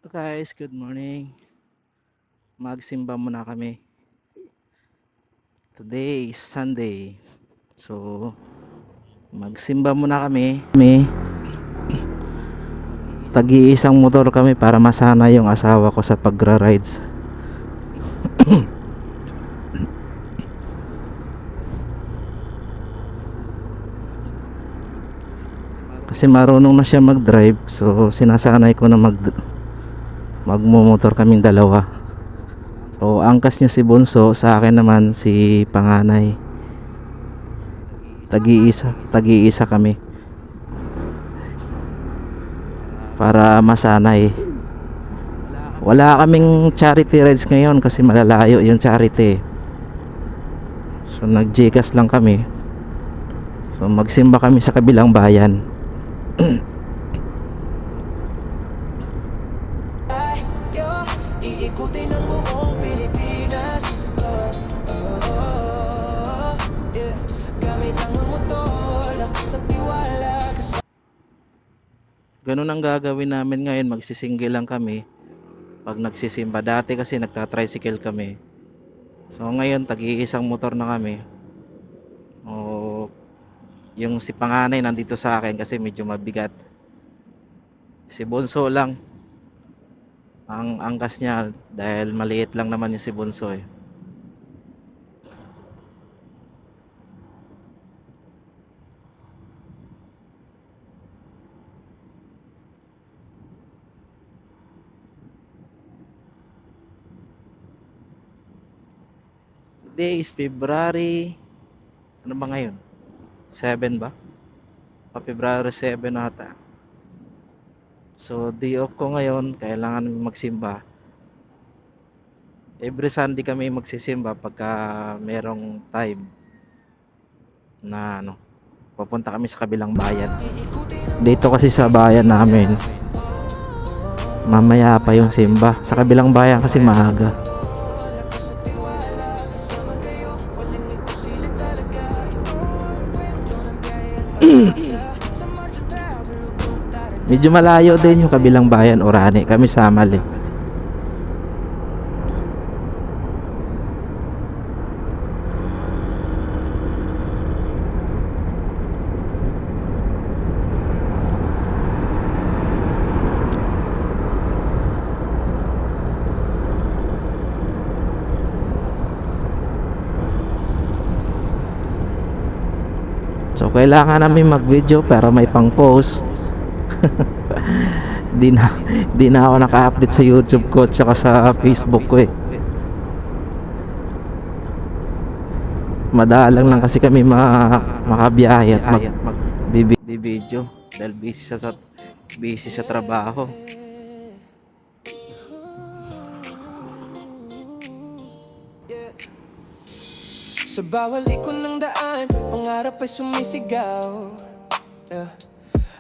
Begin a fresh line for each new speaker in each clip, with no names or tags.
Hello guys, good morning. Magsimba muna kami. Today is Sunday. So, magsimba muna kami. Tag-iisang motor kami para masana yung asawa ko sa pagra-rides. Kasi marunong na siya mag-drive, so sinasanay ko na magmumotor kaming dalawa. So, angkas niya si Bunso, sa akin naman si Panganay. Tag-iisa kami. Para masanay. Wala kaming charity rides ngayon kasi malalayo yung charity. So nag-Gcash lang kami. So magsimba kami sa kabilang bayan.
Iikutin ang buong Pilipinas. Gamit lang ang motor, lakas at tiwala.
Ganun ang gagawin namin ngayon, magsisingle lang kami pag nagsisimba. Dati kasi nagta-tricycle kami. So ngayon tag-iisang motor na kami. O yung si Panganay nandito sa akin kasi medyo mabigat. Si Bunso lang ang angkas niya dahil maliit lang naman yung si Bunso eh. Today is February, ano ba ngayon? 7 ba? February 7 ata. So day off ko ngayon, kailangan magsimba. Every Sunday kami magsisimba pagka merong time na pupunta kami sa kabilang bayan. Dito kasi sa bayan namin, mamaya pa yung simba. Sa kabilang bayan kasi maaga. Medyo malayo din yung kabilang bayan, Orani. Kami Samal eh. So kailangan namin mag-video para may pang-post. di na di na ako naka-update sa YouTube ko at saka sa Facebook ko eh. Madalang lang kasi kami makabiyahe at mag-video dahil busy sa trabaho.
Sa bawal ikon ng daan, pangarap ay sumisigaw.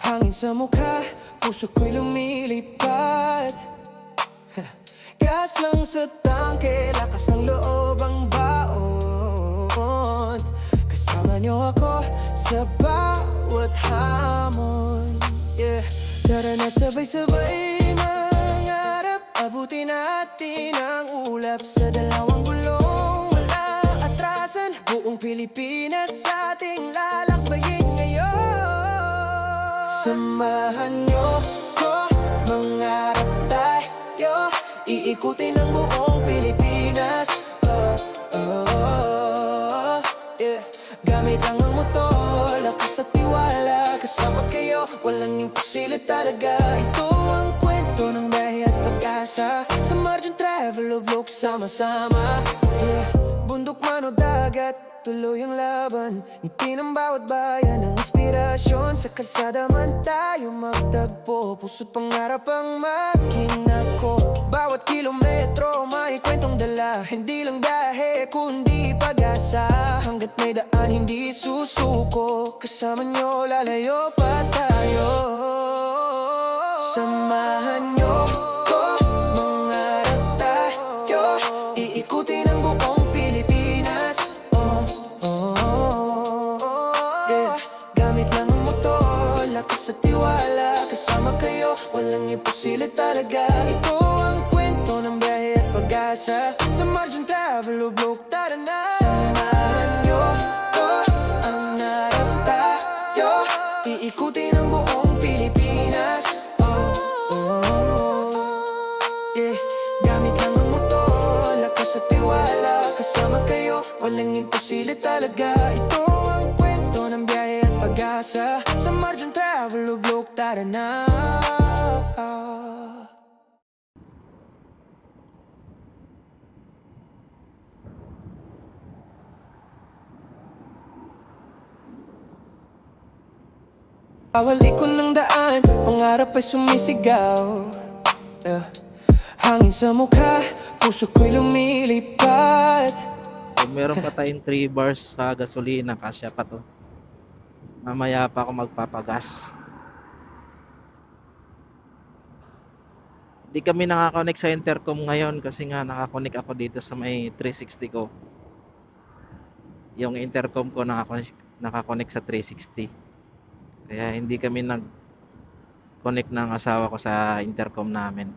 Hangin sa mukha, puso ko'y lumilipad. Gas lang sa tangke, lakas ng loob ang baon. Kasama niyo ako sa bawat hamon. Tara na't sabay-sabay mangarap, abutin natin ang ulap sa dalawang gulong. Buong Pilipinas sa ating lalakbayin ngayon. Samahan niyo ko, mangarap tayo, iikutin ang buong Pilipinas. Gamit lang ang motor, lakas at tiwala. Kasama kayo, walang imposible talaga. Ito ang kwento ng biyahe at pag-asa. Sa Margin Travel o Vlog, sama-sama. Bundok man o dagat, tuloy ang laban. Ngiti ng bawat bayan, ang inspirasyon. Sa kalsada man tayo magtagpo, puso't pangarap ang makinako. Bawat kilometro may kwentong dala, hindi lang biyahe kundi pag-asa. Hanggat may daan hindi susuko, kasama nyo lalayo pa tayo. Samahan nyo ko, mangarap tayo, iikutin ang buong Pilipinas. Gamit lang ang motor, lakas at tiwala. Kasama kasama kayo, walang imposible talaga. Ito ang kwento ng biyahe at pag-asa sa Margin Traveloblogs, tara na. Samahan nyo ko, ang narap tayo, iikutin ang buong Pilipinas. Yeah. Gamit lang ang motor, lakas at tiwala, kasama kayo, walang imposible talaga. Ito ang kwento ng biyahe at pag-asa sa Margin Traveloblogs, tara na. Bawal ikon ng daan, pangarap ay sumisigaw. Hangin sa mukha, puso ko'y lumilipad.
So meron pa tayong 3 bars sa gasolina, kasya pa to. Mamaya pa ako magpapagas. Di kami nakakonect sa intercom ngayon kasi nga nakakonect ako dito sa may 360 ko. Yung intercom ko nakakonect sa 360. Kaya hindi kami nag-connect ng asawa ko sa intercom namin.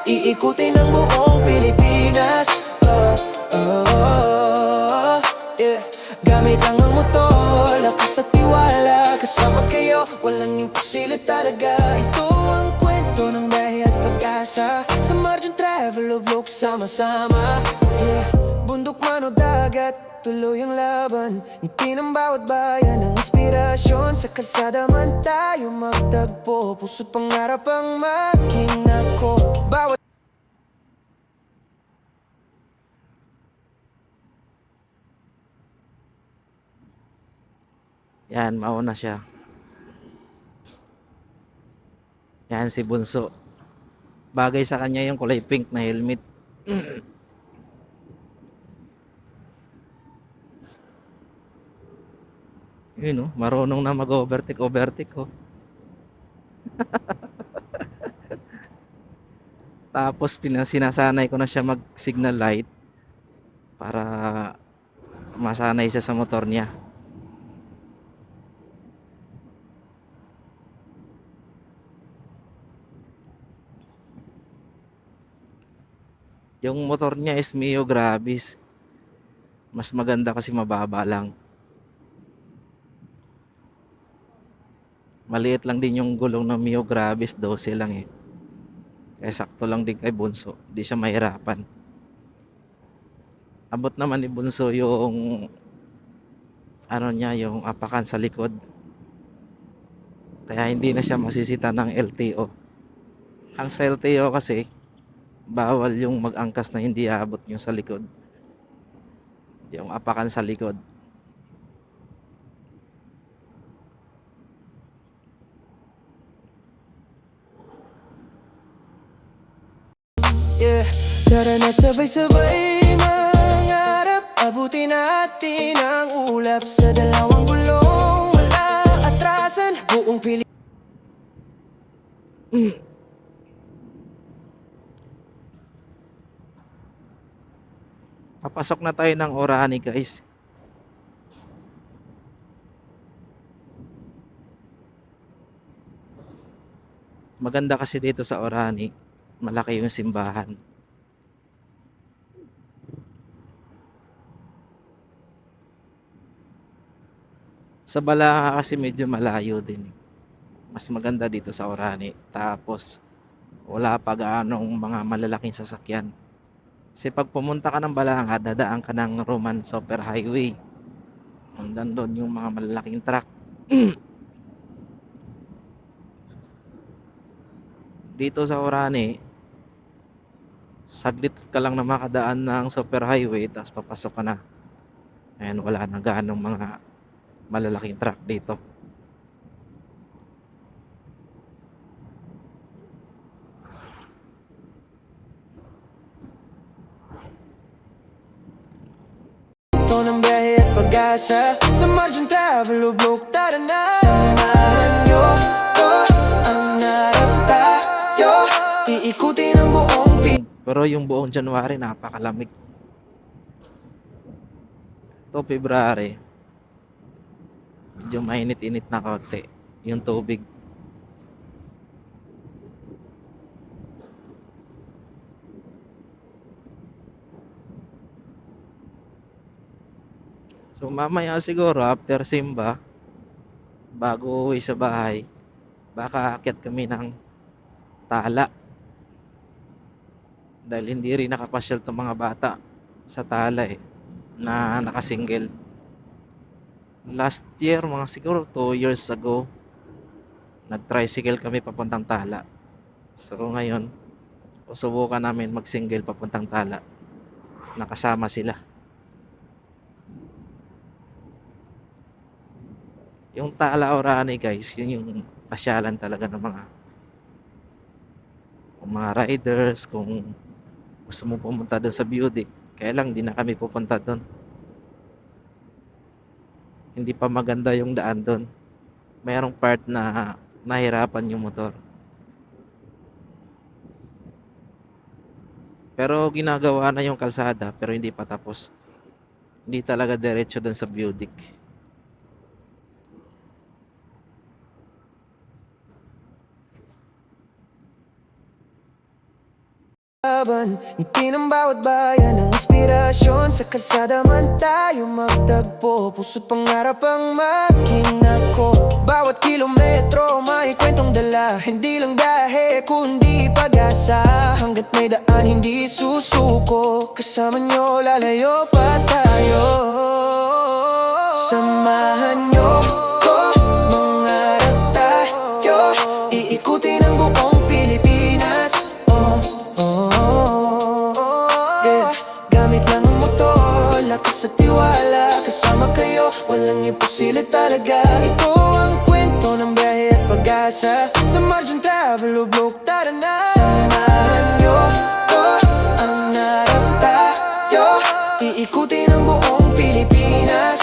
Iikutin ang buong Pilipinas. Yeah. Gamit lang ang motor, lakas at tiwala, kasama kayo, walang imposible talaga. Ito ang kwento ng biyahe at pag-asa sa Margin Traveloblogs, sama-sama. Yeah. Bundok man o dagat, tuloy ang laban, ngiti ng bawat bayan ng inspirasyon. Sa kalsada man tayo magtagpo, puso't pangarap ang makina ko. Bawat
Yan, mauna siya. Yan si Bunso. Bagay sa kanya yung kulay pink na helmet. Yun, marunong na mag-overtake oh. Tapos sinasanay ko na siya mag-signal light para masanay siya sa motor niya. Yung motor niya is Mio Gravis. Mas maganda kasi mababa lang. Maliit lang din yung gulong ng Mio Gravis, 12 lang eh. Kaya sakto lang din kay Bunso, di siya mahirapan. Abot naman ni Bunso yung ano niya, yung apakan sa likod. Kaya hindi na siya masisita ng LTO. Ang sa LTO kasi bawal yung mag-angkas na hindi aabot yung sa likod. Yung apakan sa likod.
yeah. Tara na't sabay-sabay mangarap, abutin natin ang ulap sa dalawang gulong, wala atrasan, buong Pilipinas.
Papasok na tayo ng Orani, guys. Maganda kasi dito sa Orani, malaki yung simbahan. Sa Balaca kasi medyo malayo din. Mas maganda dito sa Orani. Tapos wala pa gaanong mga malalaking sasakyan. Kasi pag pumunta ka ng Balanga, dadaan ka ng Roman Super Highway. Hanggang doon yung mga malalaking truck. Dito sa Orani, saglit ka lang na makadaan ng Super Highway, tapos papasok ka na. Ayan, wala na gaanong mga malalaking truck dito.
Ito ng biyahe at pag-asa sa Margin Traveloblogs, tara na. Samahan nyo ko, ang narap tayo, iikutin ang buong
Pero yung buong January napakalamig. Ito February, medyo mainit-init na konti yung tubig. So mamaya siguro after simba, bago uwi sa bahay, baka aakyat kami ng Tala dahil hindi rin nakapasyal tong mga bata sa Tala na nakasingle. Last year, mga siguro 2 years ago, nag-tricycle kami papuntang Tala. So ngayon, susubukan namin mag-single papuntang Tala. Nakasama sila. Yung Tala Orani guys, yun yung pasyalan talaga ng mga riders, kung gusto mo pumunta doon sa Beauty. Kaya lang, di na kami pupunta doon. Hindi pa maganda yung daan doon. Mayroong part na nahirapan yung motor. Pero ginagawa na yung kalsada, pero hindi pa tapos. Hindi talaga diretso doon sa Beauty.
Laban, ngiti ng bawat bayan ang inspirasyon. Sa kalsada man tayo magtagpo, puso't pangarap ang maging ako. Bawat kilometro may kwentong dala, hindi lang dahe kundi pag-asa. Hanggat may daan hindi susuko, kasama nyo lalayo pa tayo. Samahan nyo ko, mangarap tayo, iikutin ang buong Pilipinas. Gamit lang ang motor, lakas at tiwala, kasama kayo, walang imposible talaga. Ito ang kwento ng biyahe at pag-asa, sa Margin Travel Vlog, tara na. Samahan nyo ko, ang narap tayo, iikutin ang buong Pilipinas.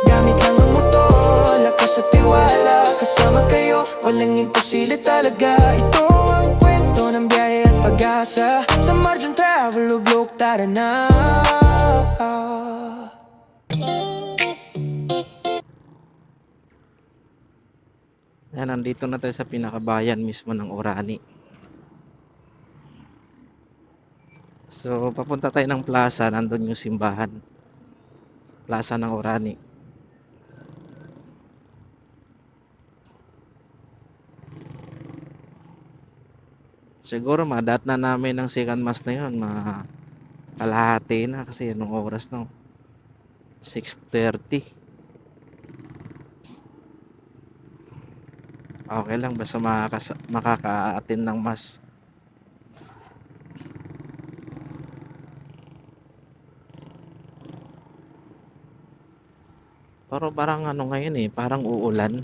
Gamit lang ang motor, lakas at tiwala, kasama kayo, walang imposible talaga. Ito ang kwento ng biyahe at pag-asa, sa Margin Travel Vlog, tara na.
Yan, nandito na tayo sa pinakabayan mismo ng Orani. So, papunta tayo ng plaza, nandun yung simbahan. Plaza ng Orani. Siguro madat na namin ng second mass na yun, kalahati na kasi anong oras no? 6:30. Okay lang basta makaka-attend ng mass. Pero parang ano ngayon parang uulan.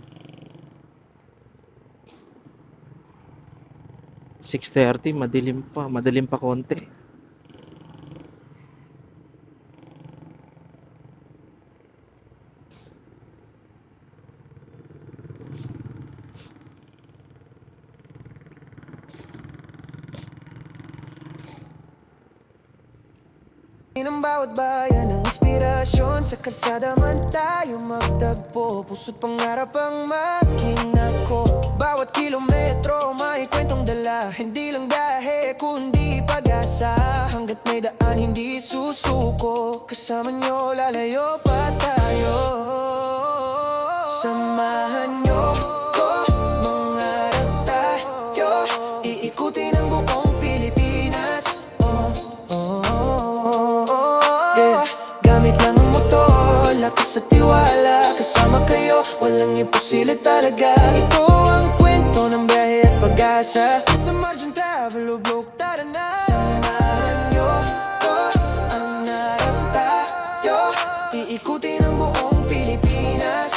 6:30, madilim pa konti.
Ng bawat bayan ang inspirasyon, sa kalsada man tayo magtagpo, puso't pangarap ang maging ako. Bawat kilometro may kwentong dala, hindi lang dahe kundi pag-asa. Hanggat may daan hindi susuko, kasama nyo lalayo pa tayo. Samahan nyo ko, mangarap tayo, iikutin ang buong Pilipinas. Gamit lang ang motor, lakas at tiwala, kasama kayo, walang imposible talaga. Ito ang kwento ng biyahe at pag-asa, sa Margin Travel Vlog, tara na. Samahan nyo ko, ang narap tayo, iikutin ang buong Pilipinas.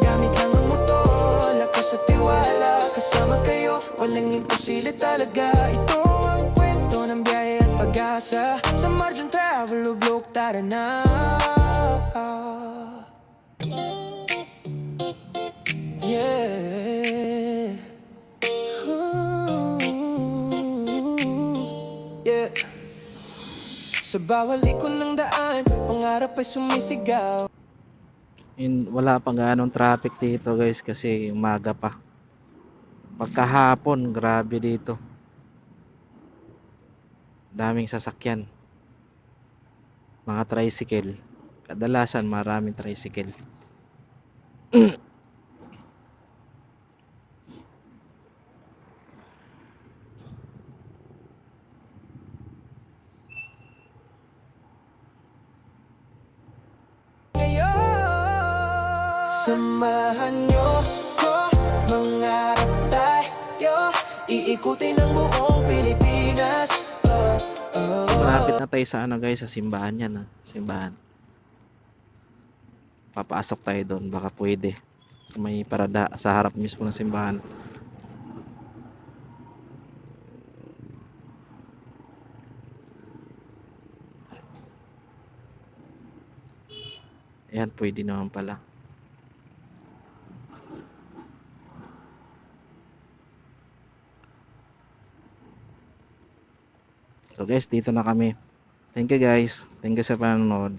Gamit lang ang motor, lakas at tiwala, kasama kayo, walang imposible talaga. Ito ang kwento ng biyahe at pag-asa, sa Margin Travel Vlog, tara na. Yeah. Ooh. Yeah. Sa bawal ikon ng daan, pangarap ay sumisigaw.
Wala pa ganong traffic dito guys kasi umaga pa. Pagkahapon, grabe dito. Daming sasakyan. Mga tricycle. Kadalasan maraming tricycle.
Samahan nyo ko, mangarap tayo, iikutin ang buong Pilipinas.
Malapit na tayo sa ano guys, sa simbahan yan. Simbahan. Papasok tayo doon, baka pwede. May parada sa harap mismo ng simbahan. Ayan, pwede naman pala. So guys, dito na kami. Thank you guys. Thank you sa panonood.